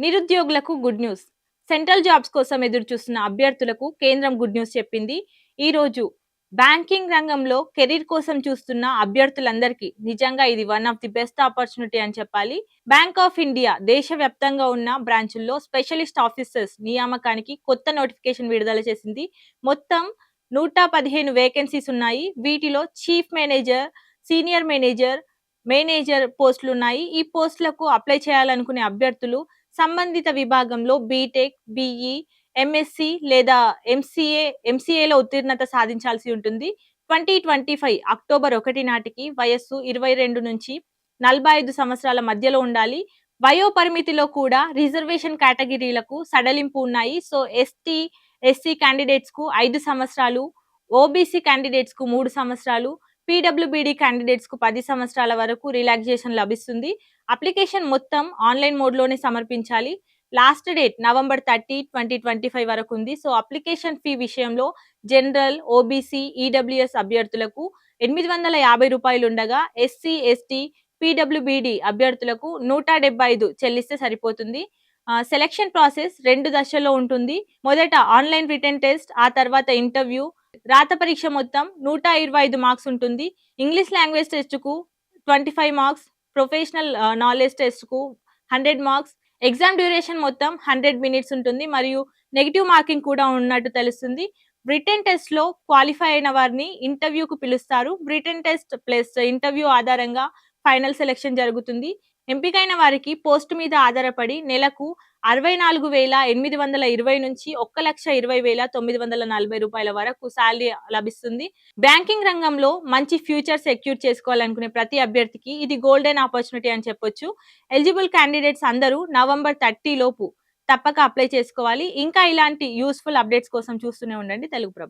నిరుద్యోగులకు good news. Central jobs కోసం ఎదురుచూస్తున్న అభ్యర్థులకు కేంద్రం గుడ్ న్యూస్ చెప్పింది. ఈరోజు బ్యాంకింగ్ రంగంలో కెరీర్ కోసం చూస్తున్న అభ్యర్థులందరికీ నిజంగా ఇది one of the best opportunity అని చెప్పాలి. బ్యాంక్ ఆఫ్ ఇండియా దేశవ్యాప్తంగా ఉన్న బ్రాంచుల్లో స్పెషలిస్ట్ ఆఫీసర్స్ నియామకానికి కొత్త నోటిఫికేషన్ విడుదల చేసింది. మొత్తం 115 వేకెన్సీస్ ఉన్నాయి. వీటిలో chief manager, senior manager, manager పోస్టులు ఉన్నాయి. ఈ పోస్టులకు అప్లై చేయాలనుకునే అభ్యర్థులు సంబంధిత విభాగంలో బీటెక్, బీఈ, ఎంఎస్సి లేదా ఎంసీఏలో ఉత్తీర్ణత సాధించాల్సి ఉంటుంది. 2025 అక్టోబర్ 1 నాటికి వయస్సు 22 నుంచి 45 సంవత్సరాల మధ్యలో ఉండాలి. వయో పరిమితిలో కూడా రిజర్వేషన్ కేటగిరీలకు సడలింపు ఉన్నాయి. సో ఎస్టీ, ఎస్సీ క్యాండిడేట్స్ కు 5 సంవత్సరాలు, ఓబీసీ క్యాండిడేట్స్ కు 3 సంవత్సరాలు, పీడబ్ల్యూబీడీ క్యాండిడేట్స్ కు 10 సంవత్సరాల వరకు రిలాక్సేషన్ లభిస్తుంది. అప్లికేషన్ మొత్తం ఆన్లైన్ మోడ్లోనే సమర్పించాలి. లాస్ట్ డేట్ నవంబర్ 30, 2025 వరకు ఉంది. సో అప్లికేషన్ ఫీ విషయంలో జనరల్, ఓబీసీ, ఈడబ్ల్యూఎస్ అభ్యర్థులకు 850 రూపాయలు ఉండగా ఎస్సీ, ఎస్టీ, పీడబ్ల్యూబీడీ అభ్యర్థులకు 175 చెల్లిస్తే సరిపోతుంది. సెలక్షన్ ప్రాసెస్ 2 దశల్లో ఉంటుంది. మొదట ఆన్లైన్ రిటన్ టెస్ట్, ఆ తర్వాత ఇంటర్వ్యూ. రాత పరీక్ష మొత్తం 125 మార్క్స్ ఉంటుంది. ఇంగ్లీష్ లాంగ్వేజ్ టెస్ట్ కు 25 మార్క్స్, ప్రొఫెషనల్ నాలెడ్జ్ టెస్ట్ కు 100 మార్క్స్. ఎగ్జామ్ డ్యూరేషన్ మొత్తం 100 మినిట్స్ ఉంటుంది మరియు నెగిటివ్ మార్కింగ్ కూడా ఉన్నట్టు తెలుస్తుంది. రిటన్ టెస్ట్ లో క్వాలిఫై అయిన వారిని ఇంటర్వ్యూకు పిలుస్తారు. రిటన్ టెస్ట్ ప్లస్ ఇంటర్వ్యూ ఆధారంగా ఫైనల్ సెలక్షన్ జరుగుతుంది. ఎంపికైన వారికి పోస్ట్ మీద ఆధారపడి నెలకు 64,820 నుంచి 1,20,940 రూపాయల వరకు శాలరీ లభిస్తుంది. బ్యాంకింగ్ రంగంలో మంచి ఫ్యూచర్ సెక్యూర్ చేసుకోవాలనుకునే ప్రతి అభ్యర్థికి ఇది గోల్డెన్ ఆపర్చునిటీ అని చెప్పొచ్చు. ఎలిజిబుల్ క్యాండిడేట్స్ అందరూ నవంబర్ 30 లోపు తప్పక అప్లై చేసుకోవాలి. ఇంకా ఇలాంటి యూస్ఫుల్ అప్డేట్స్ కోసం చూస్తూనే ఉండండి తెలుగు ప్రభ.